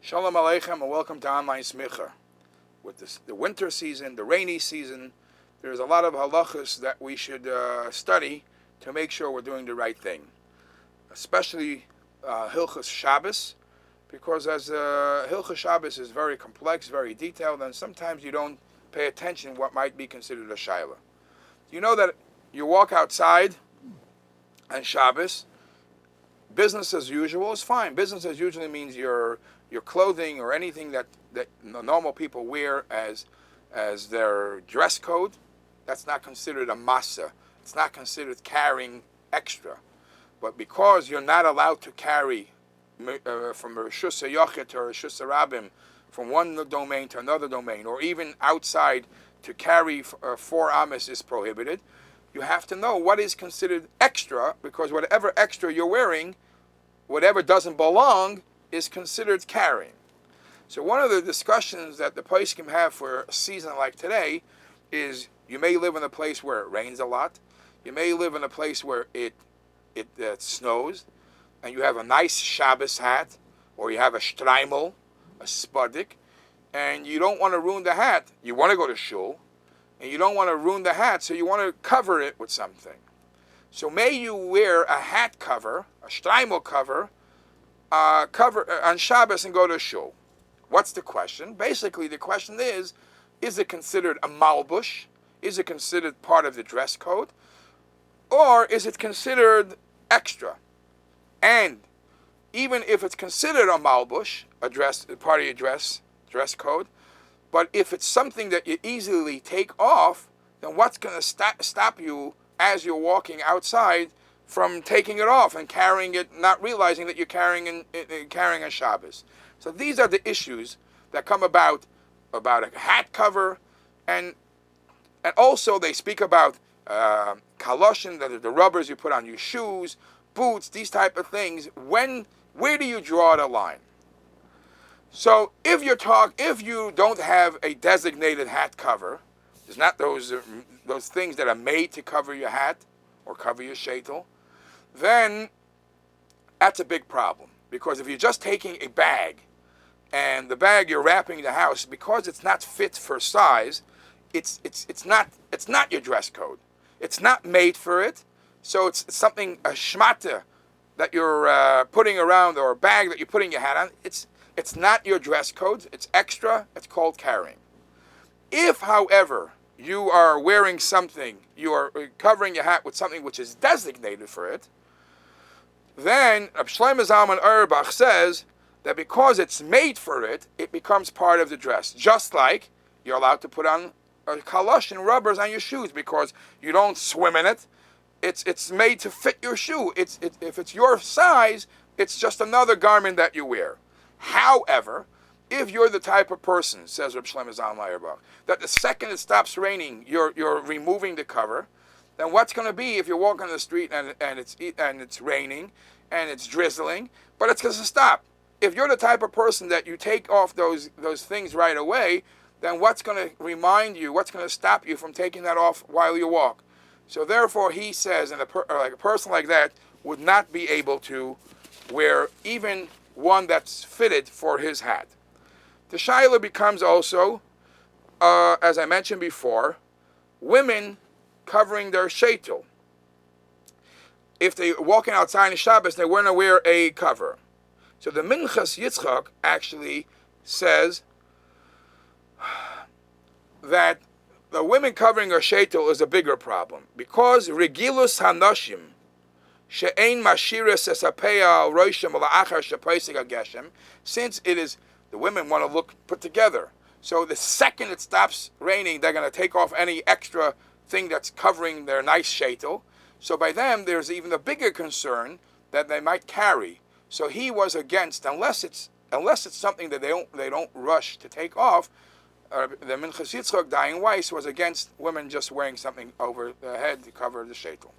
Shalom Aleichem and welcome to Online Smicha. With the winter season, the rainy season, there's a lot of halachas that we should study to make sure we're doing the right thing. Especially Hilchas Shabbos, because as Hilchas Shabbos is very complex, very detailed, and sometimes you don't pay attention what might be considered a shaila. You know that you walk outside on Shabbos, business as usual is fine. Business as usual means your clothing or anything that normal people wear as their dress code. That's not considered a masa. It's not considered carrying extra. But because you're not allowed to carry from a Rishus HaYochid to a Rishus HaRabim, from one domain to another domain, or even outside to carry 4 amas is prohibited, you have to know what is considered extra, because whatever extra you're wearing, whatever doesn't belong, is considered carrying. So one of the discussions that the poskim have for a season like today is you may live in a place where it rains a lot. You may live in a place where it snows, and you have a nice Shabbos hat, or you have a shtreimel, a spudik, and you don't want to ruin the hat. You want to go to shul, and you don't want to ruin the hat, so you want to cover it with something. So may you wear a hat cover, a shtreimel cover on Shabbos and go to shul. What's the question? Basically, the question is it considered a malbush? Is it considered part of the dress code? Or is it considered extra? And even if it's considered a malbush, part of your dress code, but if it's something that you easily take off, then what's going to stop you as you're walking outside from taking it off and carrying it, not realizing that you're carrying a Shabbos? So these are the issues that come about a hat cover, and also they speak about kaloshin, the rubbers you put on your shoes, boots, these type of things. Where do you draw the line? So if you don't have a designated hat cover, there's not those things that are made to cover your hat or cover your sheitel, then that's a big problem. Because if you're just taking a bag, and the bag you're wrapping the house, because it's not fit for size, it's not your dress code. It's not made for it. So it's something, a shmata that you're putting around, or a bag that you're putting your hat on. It's not your dress code. It's extra. It's called carrying. If, however, you are wearing something, you are covering your hat with something which is designated for it, then Reb Shlomo Zalman Auerbach says that because it's made for it, it becomes part of the dress. Just like you're allowed to put on kaloshin rubbers on your shoes because you don't swim in it. It's made to fit your shoe. If it's your size, it's just another garment that you wear. However, if you're the type of person, says Reb Shlomo Zalman Auerbach, that the second it stops raining, you're removing the cover, then what's going to be if you're walking on the street and it's raining and it's drizzling, but it's going to stop? If you're the type of person that you take off those things right away, then what's going to remind you, what's going to stop you from taking that off while you walk? So therefore, he says, a person like that would not be able to wear even one that's fitted for his hat. The shaila becomes also, as I mentioned before, women covering their sheitel. If they're walking outside in Shabbos, they want to wear a cover. So the Minchas Yitzchak actually says that the women covering her sheitel is a bigger problem, because regilus hanashim she'ein mashiras esapeya al roishim la'achar shepaisig hageshem, since it is the women want to look put together. So the second it stops raining, they're going to take off any extra thing that's covering their nice sheitel. So by them, there's even a bigger concern that they might carry. So he was against, unless it's something that they don't rush to take off. The Minchas Yitzchak, Dayan Weiss, was against women just wearing something over their head to cover the sheitel.